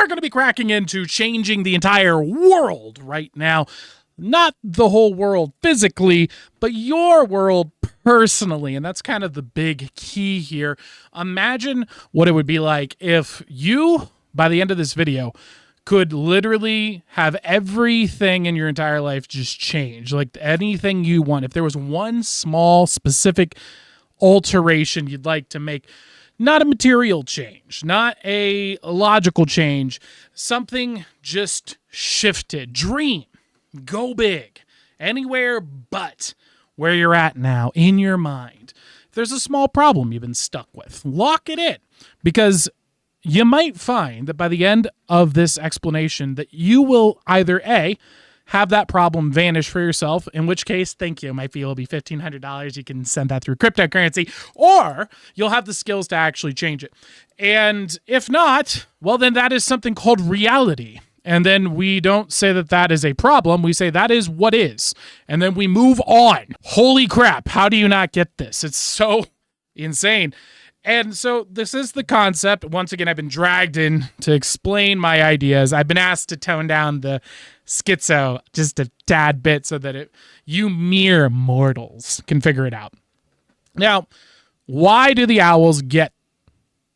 we're going to be cracking into changing the entire world right now. Not the whole world physically, but your world personally. And that's kind of the big key here. Imagine what it would be like if you, by the end of this video, could literally have everything in your entire life just change. Like anything you want. If there was one small specific alteration you'd like to make, not a material change, not a logical change, something just shifted. Dream. Go big. Anywhere but where you're at now in your mind. If there's a small problem you've been stuck with, lock it in. Because you might find that by the end of this explanation that you will either A, have that problem vanish for yourself, in which case, thank you. My fee will be $1,500. You can send that through cryptocurrency, or you'll have the skills to actually change it. And if not, well, then that is something called reality. And then we don't say that that is a problem. We say that is what is. And then we move on. Holy crap. How do you not get this? It's so insane. And so this is the concept. Once again, I've been dragged in to explain my ideas. I've been asked to tone down the schizo just a tad bit so that you mere mortals can figure it out. Now, why do the owls get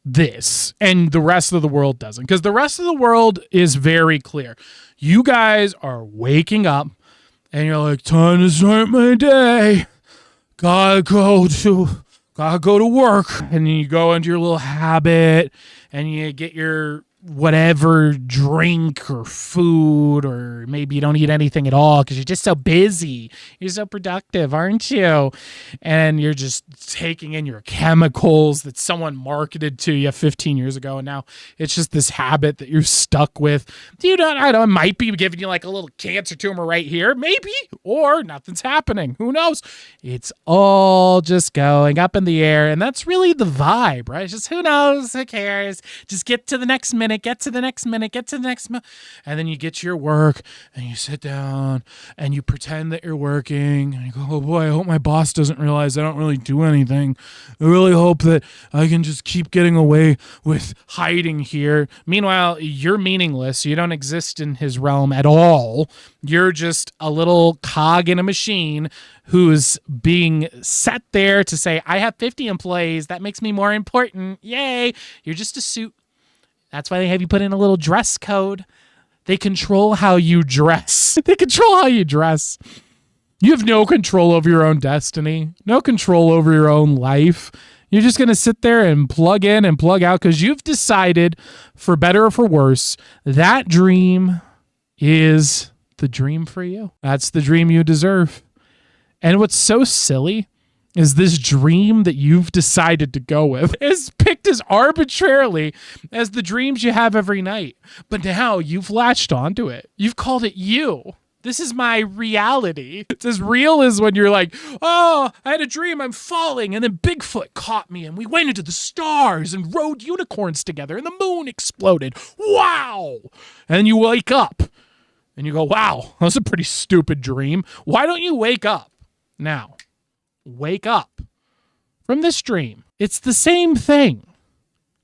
this and the rest of the world doesn't? Because the rest of the world is very clear. You guys are waking up and you're like, time to start my day. Gotta go to work. And you go into your little habit and you get your whatever drink or food, or maybe you don't eat anything at all because you're just so busy. You're so productive, aren't you? And you're just taking in your chemicals that someone marketed to you 15 years ago, and now it's just this habit that you're stuck with. I don't know, it might be giving you like a little cancer tumor right here, maybe, or nothing's happening. Who knows? It's all just going up in the air, and that's really the vibe, right? It's just who knows, who cares? Just get to the next minute, get to the next minute, get to the next minute. And then you get to your work and you sit down and you pretend that you're working and you go, oh boy, I hope my boss doesn't realize I don't really do anything. I really hope that I can just keep getting away with hiding here. Meanwhile, you're meaningless. You don't exist in his realm at all. You're just a little cog in a machine who's being set there to say, I have 50 employees. That makes me more important. Yay. You're just a suit. That's why they have you put in a little dress code. They control how you dress. They control how you dress. You have no control over your own destiny, no control over your own life. You're just going to sit there and plug in and plug out because you've decided, for better or for worse, that dream is the dream for you. That's the dream you deserve. And what's so silly is this dream that you've decided to go with is picked as arbitrarily as the dreams you have every night. But now you've latched onto it. You've called it you. This is my reality. It's as real as when you're like, oh, I had a dream, I'm falling, and then Bigfoot caught me, and we went into the stars and rode unicorns together, and the moon exploded. Wow! And then you wake up, and you go, wow, that was a pretty stupid dream. Why don't you wake up now? Wake up from this dream. It's the same thing.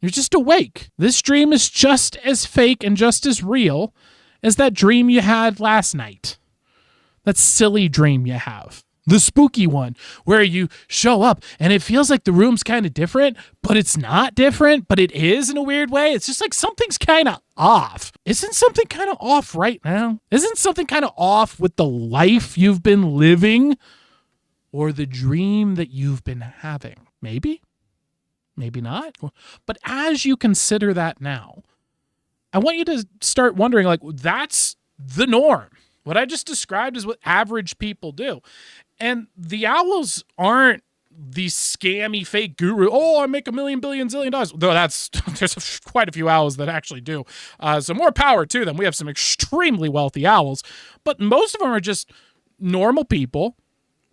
You're just awake. This dream is just as fake and just as real as that dream you had last night. That silly dream you have. The spooky one where you show up and it feels like the room's kind of different, but it's not different, but it is in a weird way. It's just like something's kind of off. Isn't something kind of off right now? Isn't something kind of off with the life you've been living? Or the dream that you've been having. Maybe, maybe not. But as you consider that now, I want you to start wondering, like, that's the norm. What I just described is what average people do. And the owls aren't these scammy fake guru. Oh, I make $1 million, billion, zillion dollars. Though there's quite a few owls that actually do. So more power to them. We have some extremely wealthy owls, but most of them are just normal people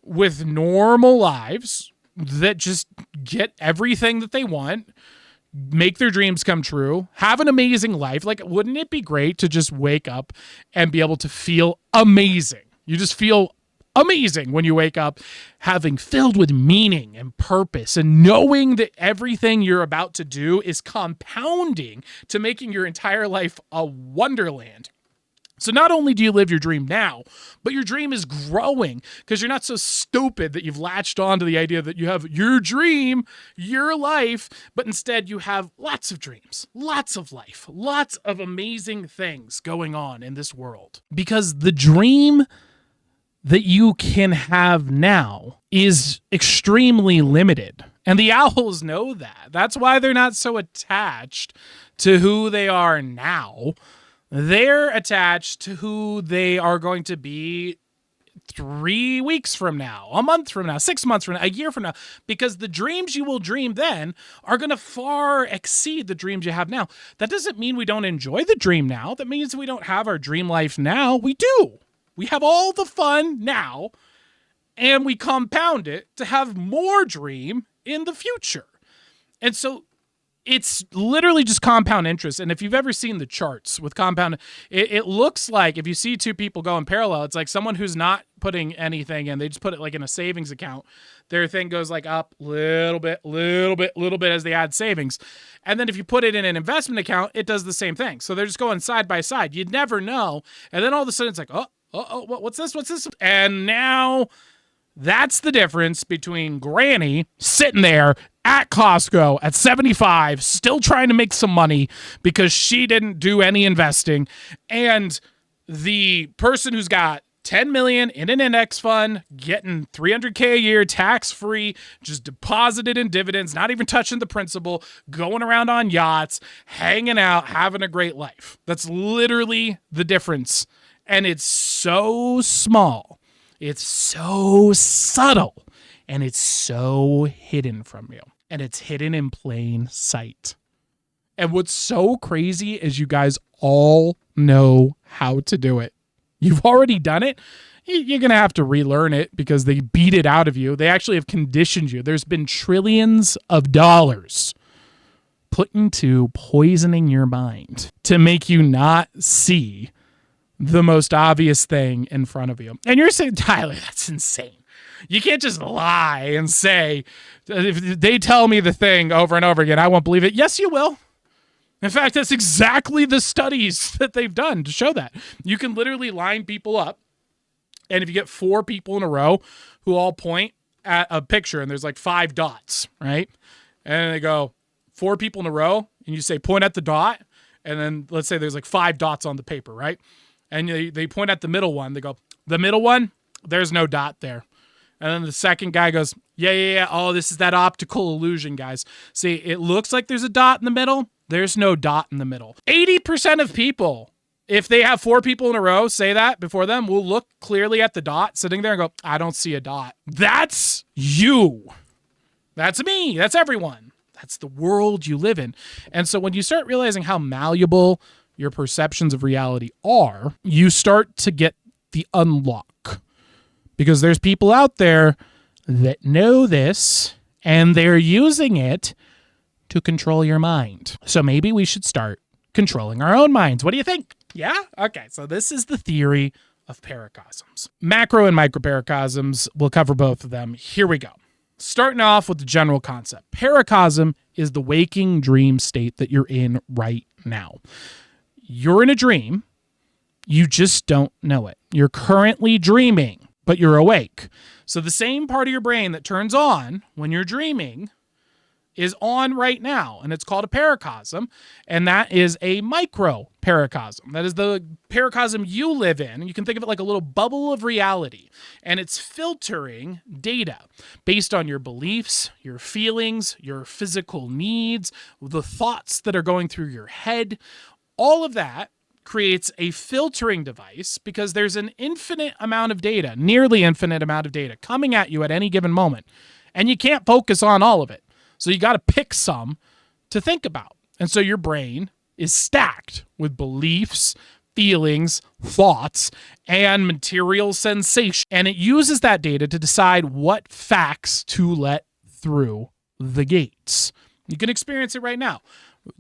with normal lives that just get everything that they want, make their dreams come true, have an amazing life. Like, wouldn't it be great to just wake up and be able to feel amazing? You just feel amazing when you wake up having filled with meaning and purpose and knowing that everything you're about to do is compounding to making your entire life a wonderland. So not only do you live your dream now, but your dream is growing because you're not so stupid that you've latched on to the idea that you have your dream, your life, but instead you have lots of dreams, lots of life, lots of amazing things going on in this world. Because the dream that you can have now is extremely limited. And the owls know that. That's why they're not so attached to who they are now. They're attached to who they are going to be 3 weeks from now, a month from now, 6 months from now, a year from now, because the dreams you will dream then are going to far exceed the dreams you have now. That doesn't mean we don't enjoy the dream now. That means we don't have our dream life now. We do. We have all the fun now, and we compound it to have more dream in the future. And so it's literally just compound interest. And if you've ever seen the charts with compound, it looks like if you see two people going parallel, it's like someone who's not putting anything in, they just put it like in a savings account. Their thing goes like up little bit as they add savings. And then if you put it in an investment account, it does the same thing. So they're just going side by side. You'd never know. And then all of a sudden it's like, what's this? What's this? And now that's the difference between Granny sitting there at Costco at 75, still trying to make some money because she didn't do any investing, and the person who's got 10 million in an index fund, getting $300K a year, tax-free, just deposited in dividends, not even touching the principal, going around on yachts, hanging out, having a great life. That's literally the difference. And it's so small. It's so subtle. And it's so hidden from you. And it's hidden in plain sight. And what's so crazy is you guys all know how to do it. You've already done it. You're going to have to relearn it because they beat it out of you. They actually have conditioned you. There's been trillions of dollars put into poisoning your mind to make you not see the most obvious thing in front of you. And you're saying, Tyler, that's insane. You can't just lie and say, if they tell me the thing over and over again, I won't believe it. Yes, you will. In fact, that's exactly the studies that they've done to show that. You can literally line people up, and if you get 4 people in a row who all point at a picture, and there's like 5 dots, right? And they go, 4 people in a row, and you say, point at the dot, and then let's say there's like 5 dots on the paper, right? And they point at the middle one. They go, the middle one, there's no dot there. And then the second guy goes, yeah. Oh, this is that optical illusion, guys. See, it looks like there's a dot in the middle. There's no dot in the middle. 80% of people, if they have 4 people in a row say that before them, will look clearly at the dot sitting there and go, I don't see a dot. That's you. That's me. That's everyone. That's the world you live in. And so when you start realizing how malleable your perceptions of reality are, you start to get the unlock. Because there's people out there that know this and they're using it to control your mind. So maybe we should start controlling our own minds. What do you think? Yeah? Okay, so this is the theory of paracosms. Macro and micro paracosms, we'll cover both of them. Here we go. Starting off with the general concept. Paracosm is the waking dream state that you're in right now. You're in a dream. You just don't know it. You're currently dreaming, but you're awake. So the same part of your brain that turns on when you're dreaming is on right now, and it's called a paracosm, and that is a micro paracosm. That is the paracosm you live in. You can think of it like a little bubble of reality, and it's filtering data based on your beliefs, your feelings, your physical needs, the thoughts that are going through your head. All of that creates a filtering device because there's an infinite amount of data, nearly infinite amount of data coming at you at any given moment, and you can't focus on all of it. So you got to pick some to think about. And so your brain is stacked with beliefs, feelings, thoughts, and material sensation. And it uses that data to decide what facts to let through the gates. You can experience it right now.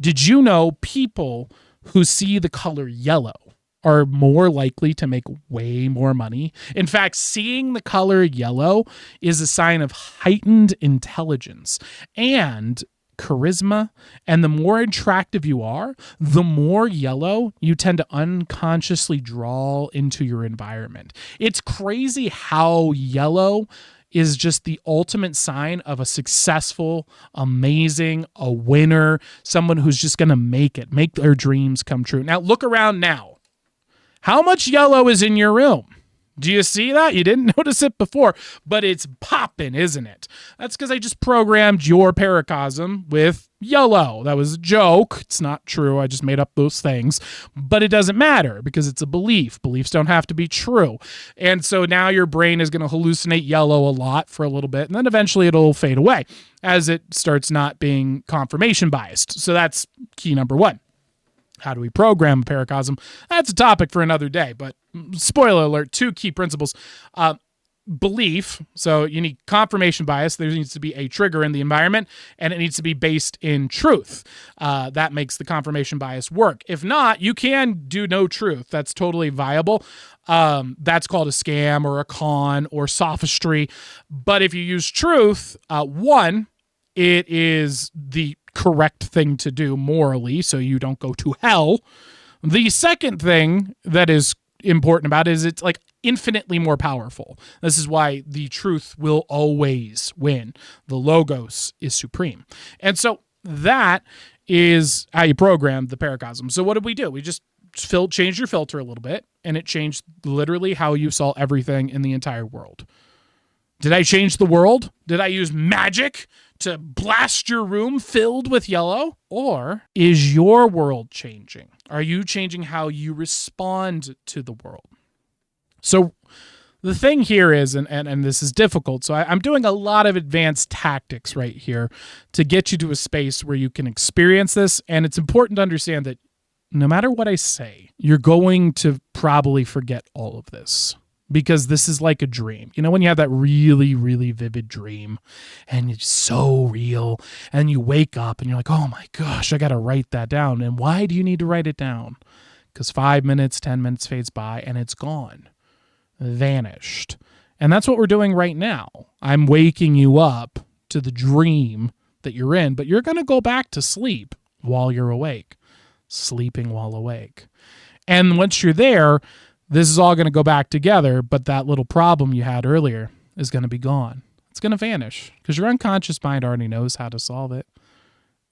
Did you know people who see the color yellow are more likely to make way more money. In fact, seeing the color yellow is a sign of heightened intelligence and charisma. And the more attractive you are, the more yellow you tend to unconsciously draw into your environment. It's crazy how yellow is just the ultimate sign of a successful, amazing, a winner, someone who's just going to make their dreams come true. Now, look around now. How much yellow is in your room? Do you see that? You didn't notice it before, but it's popping, isn't it? That's because I just programmed your paracosm with yellow. That was a joke. It's not true. I just made up those things, but it doesn't matter because it's a belief. Beliefs don't have to be true. And so now your brain is going to hallucinate yellow a lot for a little bit, and then eventually it'll fade away as it starts not being confirmation biased. So that's key number one. How do we program a paracosm? That's a topic for another day, but spoiler alert, 2 key principles. Belief, so you need confirmation bias. There needs to be a trigger in the environment, and it needs to be based in truth. That makes the confirmation bias work. If not, you can do no truth. That's totally viable. That's called a scam or a con or sophistry. But if you use truth, one, it is the correct thing to do morally, so you don't go to hell. The second thing that is important about it is it's like infinitely more powerful. This is why the truth will always win. The logos is supreme. And so that is how you program the paracosm. So what did we do? We just changed your filter a little bit, and it changed literally how you saw everything in the entire world. Did I change the world? Did I use magic to blast your room filled with yellow? Or is your world changing? Are you changing how you respond to the world? So the thing here is, and this is difficult, so I'm doing a lot of advanced tactics right here to get you to a space where you can experience this, and it's important to understand that no matter what I say, you're going to probably forget all of this. Because this is like a dream. You know, when you have that really, really vivid dream and it's so real and you wake up and you're like, oh my gosh, I got to write that down. And why do you need to write it down? Because 5 minutes, 10 minutes fades by and it's gone, vanished. And that's what we're doing right now. I'm waking you up to the dream that you're in, but you're going to go back to sleep while you're awake, sleeping while awake. And once you're there, this is all going to go back together, but that little problem you had earlier is going to be gone. It's going to vanish because your unconscious mind already knows how to solve it.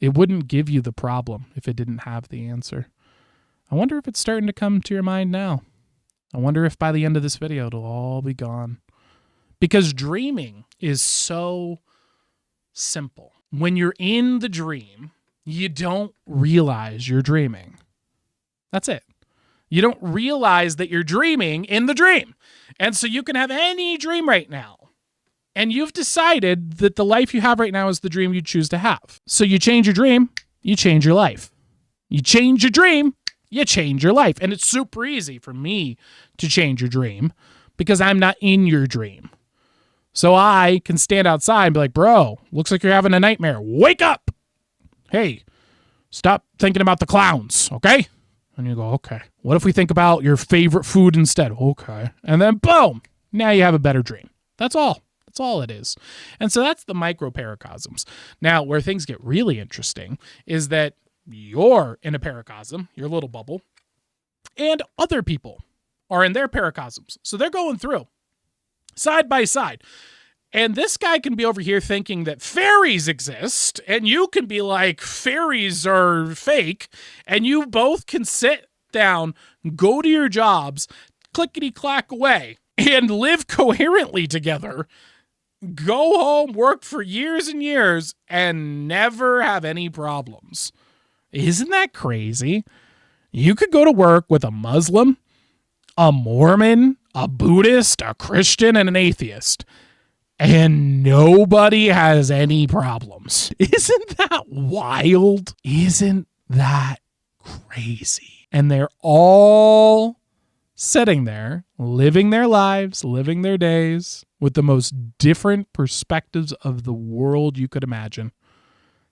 It wouldn't give you the problem if it didn't have the answer. I wonder if it's starting to come to your mind now. I wonder if by the end of this video, it'll all be gone. Because dreaming is so simple. When you're in the dream, you don't realize you're dreaming. That's it. You don't realize that you're dreaming in the dream. And so you can have any dream right now. And you've decided that the life you have right now is the dream you choose to have. So you change your dream, you change your life. You change your dream, you change your life. And it's super easy for me to change your dream because I'm not in your dream. So I can stand outside and be like, bro, looks like you're having a nightmare. Wake up. Hey, stop thinking about the clowns, okay? And you go, okay, what if we think about your favorite food instead? Okay. And then boom, now you have a better dream. That's all. That's all it is. And so that's the micro paracosms. Now, where things get really interesting is that you're in a paracosm, your little bubble, and other people are in their paracosms. So they're going through side by side. And this guy can be over here thinking that fairies exist, and you can be like, fairies are fake, and you both can sit down, go to your jobs, clickety-clack away, and live coherently together, go home, work for years and years, and never have any problems. Isn't that crazy? You could go to work with a Muslim, a Mormon, a Buddhist, a Christian, and an atheist, and nobody has any problems. Isn't that wild? Isn't that crazy? And they're all sitting there, living their lives, living their days with the most different perspectives of the world you could imagine.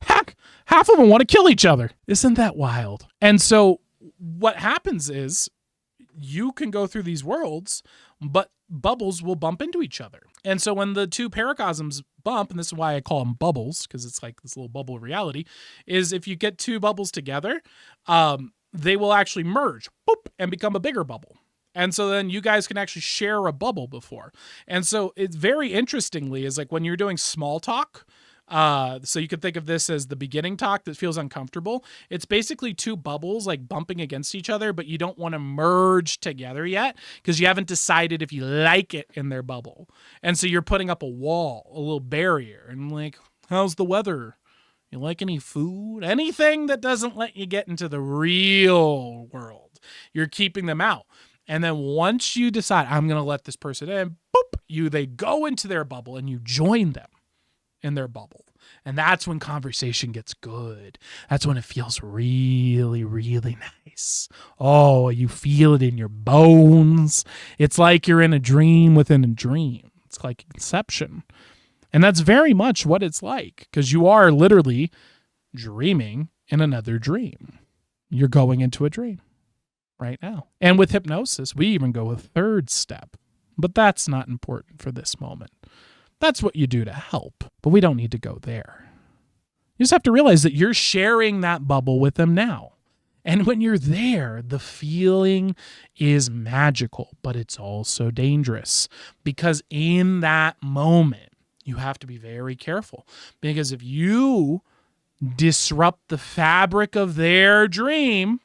Heck, half of them want to kill each other. Isn't that wild? And so what happens is you can go through these worlds, but bubbles will bump into each other. And so when the two paracosms bump, and this is why I call them bubbles, because it's like this little bubble of reality, is if you get two bubbles together, they will actually merge, boop, and become a bigger bubble. And so then you guys can actually share a bubble before. And so it's very interestingly is like when you're doing small talk, so you could think of this as the beginning talk that feels uncomfortable. It's basically two bubbles like bumping against each other, but you don't want to merge together yet because you haven't decided if you like it in their bubble. And so you're putting up a wall, a little barrier, and like, how's the weather? You like any food? Anything that doesn't let you get into the real world. You're keeping them out. And then once you decide, I'm going to let this person in, boop, they go into their bubble and you join them in their bubble. And that's when conversation gets good. That's when it feels really, really nice. Oh, you feel it in your bones. It's like you're in a dream within a dream. It's like Inception. And that's very much what it's like because you are literally dreaming in another dream. You're going into a dream right now. And with hypnosis, we even go a third step. But that's not important for this moment. That's what you do to help, but we don't need to go there. You just have to realize that you're sharing that bubble with them now. And when you're there, the feeling is magical, but it's also dangerous because in that moment, you have to be very careful because if you disrupt the fabric of their dream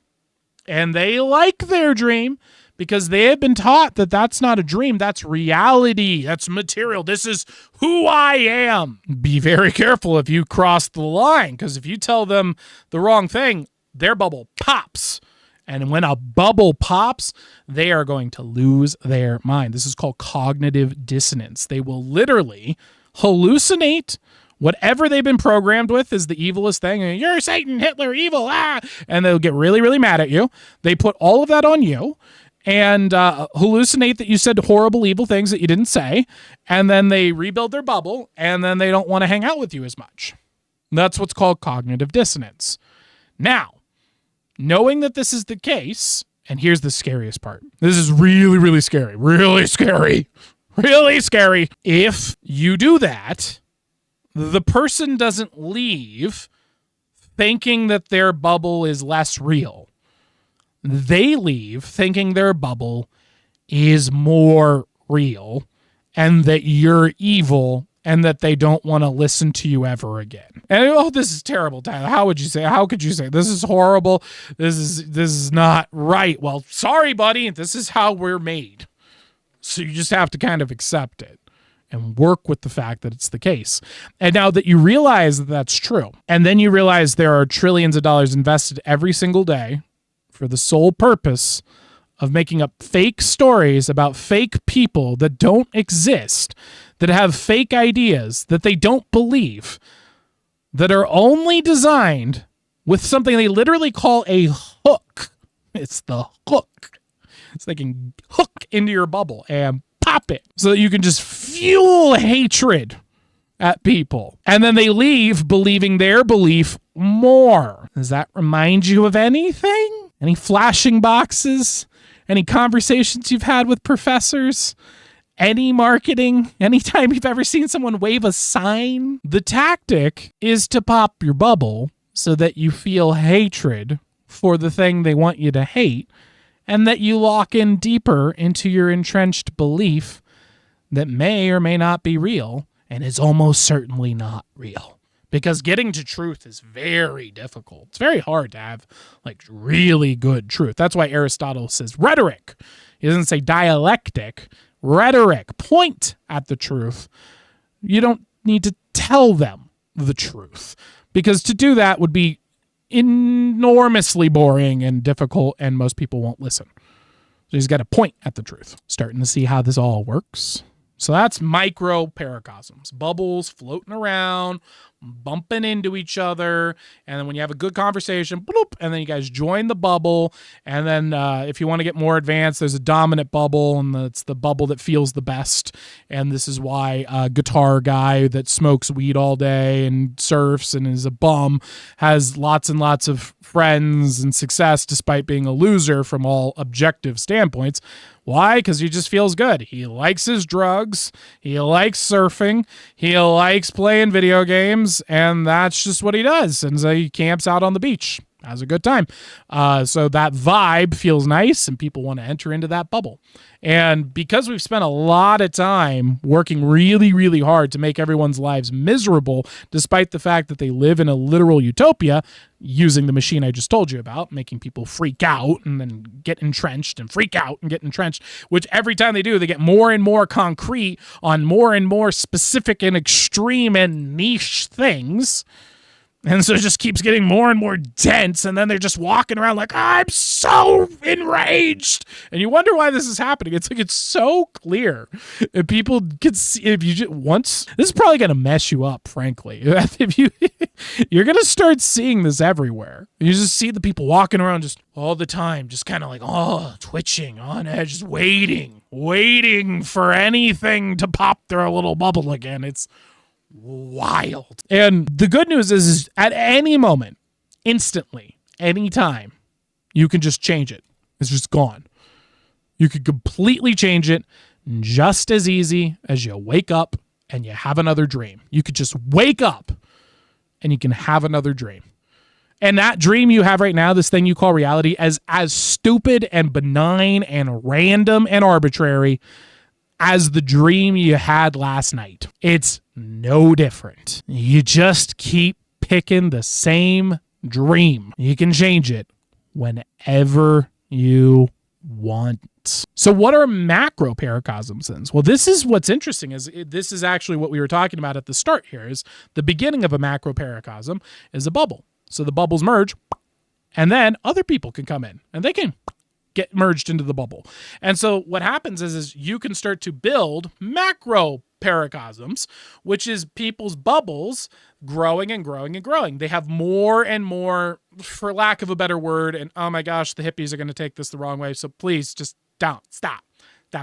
and they like their dream, because they have been taught that that's not a dream, that's reality, that's material, this is who I am. Be very careful if you cross the line, because if you tell them the wrong thing, their bubble pops. And when a bubble pops, they are going to lose their mind. This is called cognitive dissonance. They will literally hallucinate whatever they've been programmed with is the evilest thing. You're Satan, Hitler, evil, and they'll get really, really mad at you. They put all of that on you. And hallucinate that you said horrible, evil things that you didn't say, and then they rebuild their bubble, and then they don't want to hang out with you as much. That's what's called cognitive dissonance. Now, knowing that this is the case, and here's the scariest part. This is really, really scary. Really scary. Really scary. If you do that, the person doesn't leave thinking that their bubble is less real. They leave thinking their bubble is more real and that you're evil and that they don't want to listen to you ever again. And oh, this is terrible, Tyler. How could you say this is horrible? This is not right. Well, sorry, buddy. This is how we're made. So you just have to kind of accept it and work with the fact that it's the case. And now that you realize that that's true, and then you realize there are trillions of dollars invested every single day for the sole purpose of making up fake stories about fake people that don't exist, that have fake ideas that they don't believe, that are only designed with something they literally call a hook. It's the hook. So they can hook into your bubble and pop it so that you can just fuel hatred at people. And then they leave believing their belief more. Does that remind you of anything? Any flashing boxes? Any conversations you've had with professors? Any marketing? Anytime you've ever seen someone wave a sign? The tactic is to pop your bubble so that you feel hatred for the thing they want you to hate and that you lock in deeper into your entrenched belief that may or may not be real and is almost certainly not real. Because getting to truth is very difficult. It's very hard to have like really good truth. That's why Aristotle says rhetoric. He doesn't say dialectic. Rhetoric. Point at the truth. You don't need to tell them the truth. Because to do that would be enormously boring and difficult, and most people won't listen. So he's got to point at the truth. Starting to see how this all works. So that's micro paracosms, bubbles floating around, bumping into each other. And then when you have a good conversation, bloop, and then you guys join the bubble. And then if you want to get more advanced, there's a dominant bubble, and it's the bubble that feels the best. And this is why a guitar guy that smokes weed all day and surfs and is a bum has lots and lots of friends and success despite being a loser from all objective standpoints. Why? Because he just feels good. He likes his drugs. He likes surfing. He likes playing video games. And that's just what he does. And so he camps out on the beach. Has a good time. So that vibe feels nice and people want to enter into that bubble. And because we've spent a lot of time working really, really hard to make everyone's lives miserable, despite the fact that they live in a literal utopia, using the machine I just told you about, making people freak out and then get entrenched and freak out and get entrenched, which every time they do, they get more and more concrete on more and more specific and extreme and niche things. And so it just keeps getting more and more dense, and then they're just walking around like, I'm so enraged. And you wonder why this is happening. It's like it's so clear. If people could see, if you just once, this is probably going to mess you up, frankly. If you're going to start seeing this everywhere. You just see the people walking around just all the time, just kind of like, twitching, on edge, just waiting for anything to pop their little bubble again. It's wild. And the good news is at any moment, instantly, anytime, you can just change it. It's just gone. You could completely change it just as easy as you wake up and you have another dream. You could just wake up and you can have another dream. And that dream you have right now, this thing you call reality, as stupid and benign and random and arbitrary as the dream you had last night. It's no different. You just keep picking the same dream. You can change it whenever you want. So what are macro paracosms then? Well, this is what's interesting. This is actually what we were talking about at the start here, is the beginning of a macro paracosm is a bubble. So the bubbles merge, and then other people can come in, and they can get merged into the bubble. And so what happens is you can start to build macro paracosms, which is people's bubbles growing and growing and growing. They have more and more, for lack of a better word, and oh my gosh, the hippies are going to take this the wrong way, so please just don't. Stop.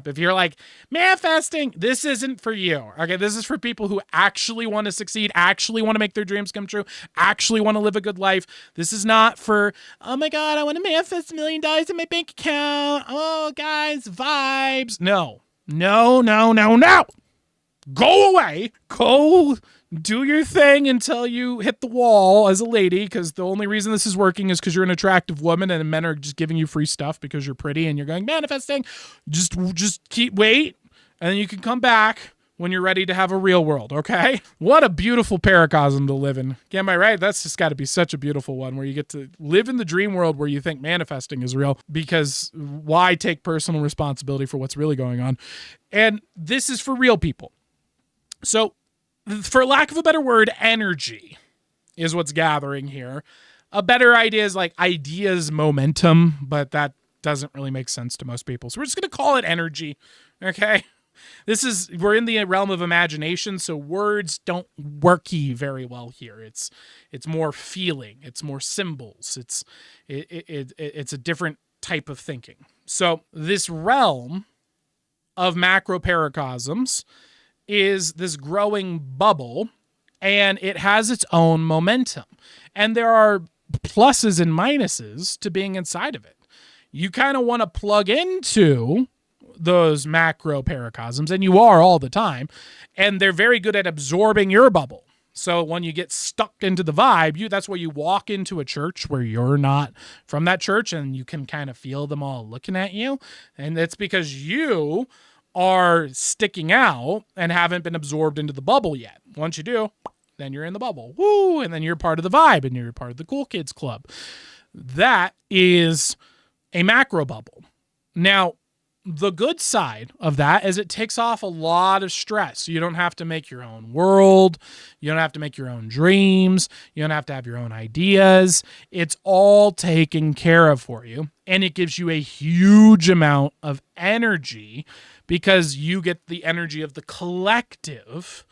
If you're like, manifesting, this isn't for you. Okay, this is for people who actually want to succeed, actually want to make their dreams come true, actually want to live a good life. This is not for, oh my God, I want to manifest $1 million in my bank account. Oh, guys, vibes. No. Go away. Go do your thing until you hit the wall as a lady, because the only reason this is working is because you're an attractive woman and men are just giving you free stuff because you're pretty and you're going manifesting. Just wait, and then you can come back when you're ready to have a real world, okay? What a beautiful paracosm to live in. Am I right? That's just got to be such a beautiful one where you get to live in the dream world where you think manifesting is real, because why take personal responsibility for what's really going on? And this is for real people. So, for lack of a better word, energy is what's gathering here. A better idea is like ideas momentum, but that doesn't really make sense to most people. So we're just going to call it energy, okay? We're in the realm of imagination, so words don't worky very well here. It's more feeling, it's more symbols, it's a different type of thinking. So this realm of macro paracosms is this growing bubble, and it has its own momentum. And there are pluses and minuses to being inside of it. You kind of want to plug into those macro paracosms, and you are all the time, and they're very good at absorbing your bubble. So when you get stuck into the vibe, that's where you walk into a church where you're not from that church, and you can kind of feel them all looking at you. And it's because you are sticking out and haven't been absorbed into the bubble yet. Once you do, then you're in the bubble. Woo! And then you're part of the vibe and you're part of the cool kids club. That is a macro bubble. Now, the good side of that is it takes off a lot of stress. You don't have to make your own world. You don't have to make your own dreams. You don't have to have your own ideas. It's all taken care of for you. And it gives you a huge amount of energy because you get the energy of the collective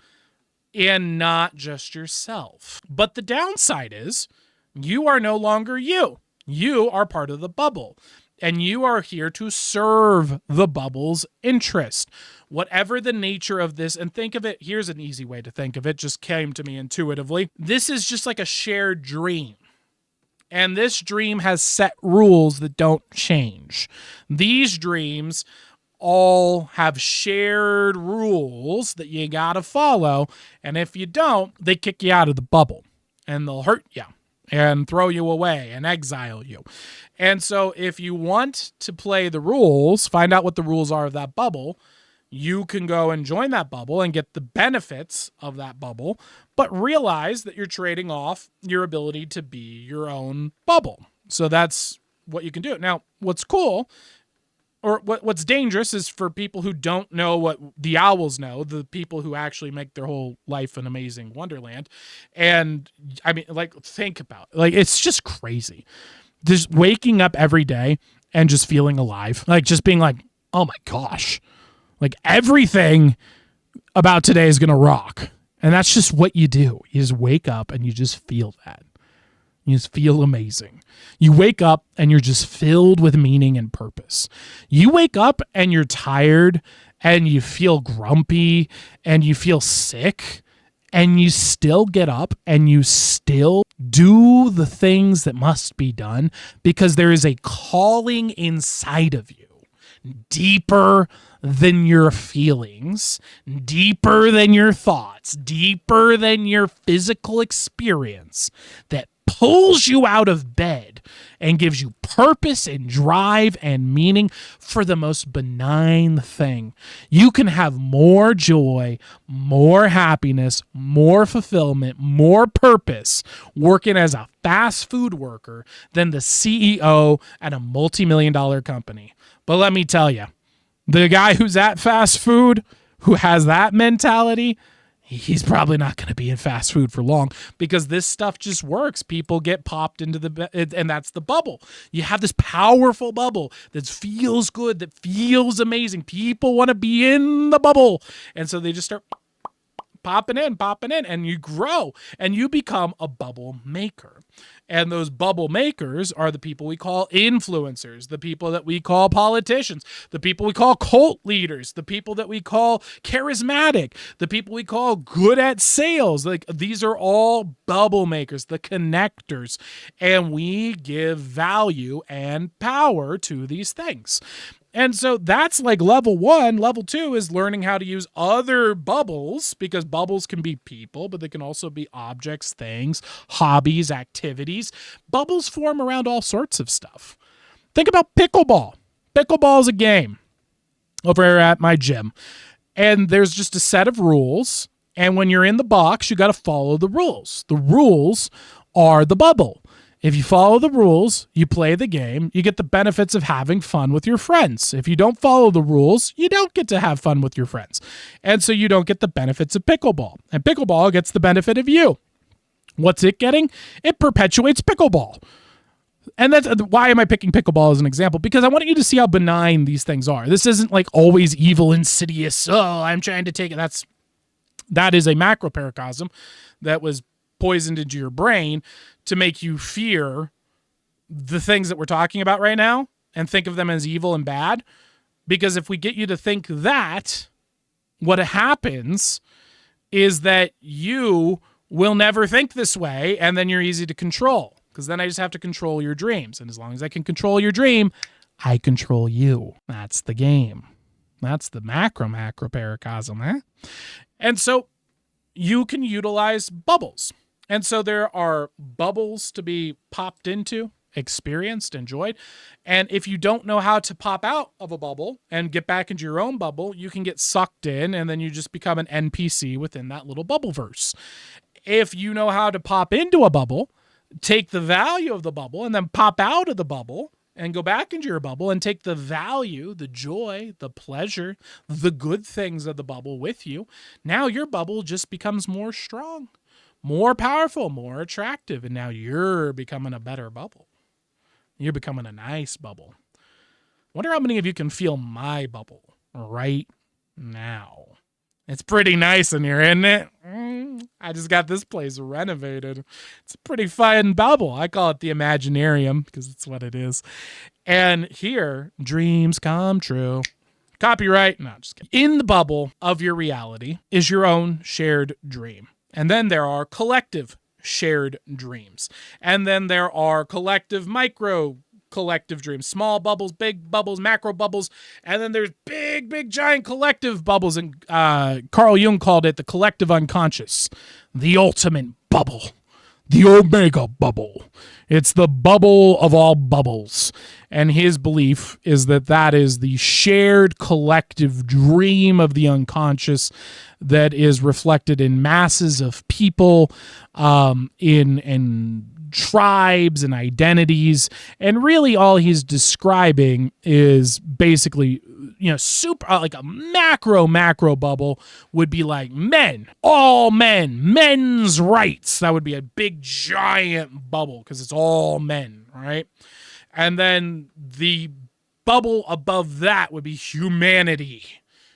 and not just yourself. But the downside is you are no longer you. You are part of the bubble, and you are here to serve the bubble's interest. Whatever the nature of this, and think of it, here's an easy way to think of it, just came to me intuitively. This is just like a shared dream. And this dream has set rules that don't change. These dreams all have shared rules that you gotta follow, and if you don't, they kick you out of the bubble, and they'll hurt you and throw you away and exile you. And so if you want to play the rules, find out what the rules are of that bubble, you can go and join that bubble and get the benefits of that bubble, but realize that you're trading off your ability to be your own bubble. So that's what you can do. Now, what's cool, or what's dangerous, is for people who don't know what the owls know, the people who actually make their whole life an amazing wonderland. And I mean, like, think about it. Like, it's just crazy. Just waking up every day and just feeling alive. Like, just being like, oh my gosh, like everything about today is going to rock. And that's just what you do. You just wake up and you just feel that. You just feel amazing. You wake up and you're just filled with meaning and purpose. You wake up and you're tired and you feel grumpy and you feel sick, and you still get up and you still do the things that must be done because there is a calling inside of you, deeper than your feelings, deeper than your thoughts, deeper than your physical experience, that pulls you out of bed and gives you purpose and drive and meaning for the most benign thing. You can have more joy, more happiness, more fulfillment, more purpose working as a fast food worker than the CEO at a multi-million-dollar company. But let me tell you, the guy who's at fast food, who has that mentality, he's probably not going to be in fast food for long because this stuff just works. People get popped into and that's the bubble. You have this powerful bubble that feels good, that feels amazing. People want to be in the bubble. And so they just start popping in, and you grow and you become a bubble maker. And those bubble makers are the people we call influencers, the people that we call politicians, the people we call cult leaders, the people that we call charismatic, the people we call good at sales. Like, these are all bubble makers, the connectors, and we give value and power to these things. And so that's like level 1. Level 2 is learning how to use other bubbles, because bubbles can be people, but they can also be objects, things, hobbies, activities. Bubbles form around all sorts of stuff. Think about pickleball. Pickleball is a game over at my gym, and there's just a set of rules. And when you're in the box, you got to follow the rules. The rules are the bubble. If you follow the rules, you play the game, you get the benefits of having fun with your friends. If you don't follow the rules, you don't get to have fun with your friends. And so you don't get the benefits of pickleball. And pickleball gets the benefit of you. What's it getting? It perpetuates pickleball. And that's why am I picking pickleball as an example? Because I want you to see how benign these things are. This isn't like always evil, insidious. Oh, I'm trying to take it. That is a macro paracosm that was poisoned into your brain to make you fear the things that we're talking about right now and think of them as evil and bad. Because if we get you to think that, what happens is that you will never think this way, and then you're easy to control. Because then I just have to control your dreams. And as long as I can control your dream, I control you. That's the game. That's the macro paracosm, huh? And so you can utilize bubbles. And so there are bubbles to be popped into, experienced, enjoyed. And if you don't know how to pop out of a bubble and get back into your own bubble, you can get sucked in, and then you just become an NPC within that little bubble verse. If you know how to pop into a bubble, take the value of the bubble, and then pop out of the bubble and go back into your bubble and take the value, the joy, the pleasure, the good things of the bubble with you, now your bubble just becomes more strong, more powerful, more attractive, and now you're becoming a better bubble. You're becoming a nice bubble. Wonder how many of you can feel my bubble right now. It's pretty nice in here, isn't it? I just got this place renovated. It's a pretty fun bubble. I call it the Imaginarium because it's what it is. And here, dreams come true. Copyright? No, just kidding. In the bubble of your reality is your own shared dream. And then there are collective shared dreams. And then there are collective collective dreams, small bubbles, big bubbles, macro bubbles, and then there's big giant collective bubbles. And Carl Jung called it the collective unconscious, the ultimate bubble, the omega bubble. It's the bubble of all bubbles. And his belief is that that is the shared collective dream of the unconscious that is reflected in masses of people, in tribes and identities. And really all he's describing is basically, super, like a macro bubble would be like men, all men, men's rights. That would be a big giant bubble because it's all men, right? And then the bubble above that would be humanity,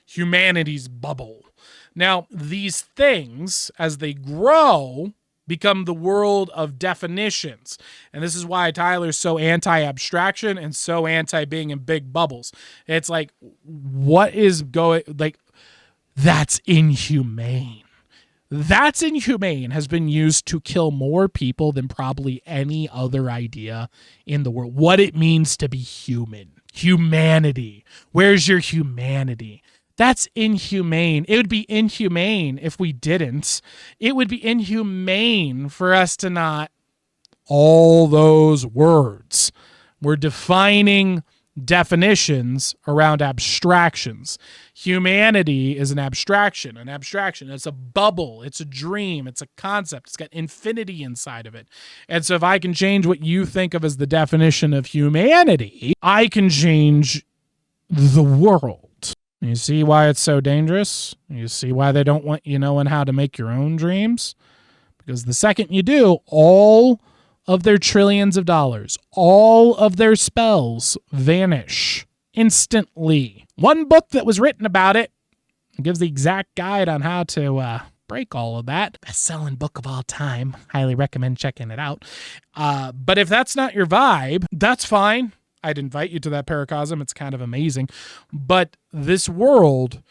humanity's bubble. Now, these things, as they grow, become the world of definitions. And this is why Tyler's so anti-abstraction and so anti-being in big bubbles. It's like, what is going, like, that's inhumane. That's inhumane has been used to kill more people than probably any other idea in the world. What it means to be human. Humanity. Where's your humanity? That's inhumane. It would be inhumane if we didn't. It would be inhumane for us to not. All those words. We're defining definitions around abstractions. Humanity is an abstraction. It's a bubble. It's a dream. It's a concept. It's got infinity inside of it. And so if I can change what you think of as the definition of humanity, I can change the world. You see why it's so dangerous? You see why they don't want you knowing how to make your own dreams? Because the second you do, all of their trillions of dollars, all of their spells vanish instantly. One book that was written about it gives the exact guide on how to break all of that. Best-selling book of all time. Highly recommend checking it out. But if that's not your vibe, that's fine. I'd invite you to that Paracosm. It's kind of amazing. But this world,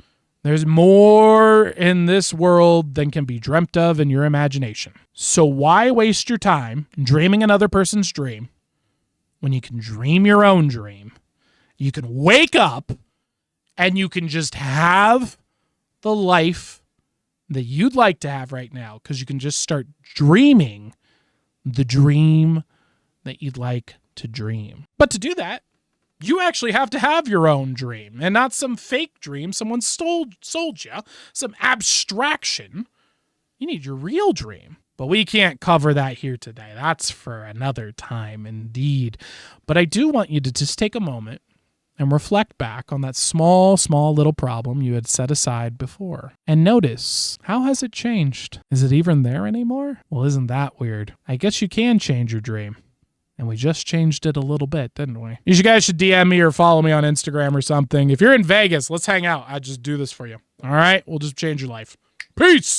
there's more in this world than can be dreamt of in your imagination. So why waste your time dreaming another person's dream when you can dream your own dream? You can wake up and you can just have the life that you'd like to have right now because you can just start dreaming the dream that you'd like to dream. But to do that, you actually have to have your own dream and not some fake dream someone sold you, some abstraction. You need your real dream. But we can't cover that here today. That's for another time indeed. But I do want you to just take a moment and reflect back on that small little problem you had set aside before. And notice, how has it changed? Is it even there anymore? Well, isn't that weird? I guess you can change your dream. And we just changed it a little bit, didn't we? You guys should DM me or follow me on Instagram or something. If you're in Vegas, let's hang out. I'll just do this for you. All right? We'll just change your life. Peace!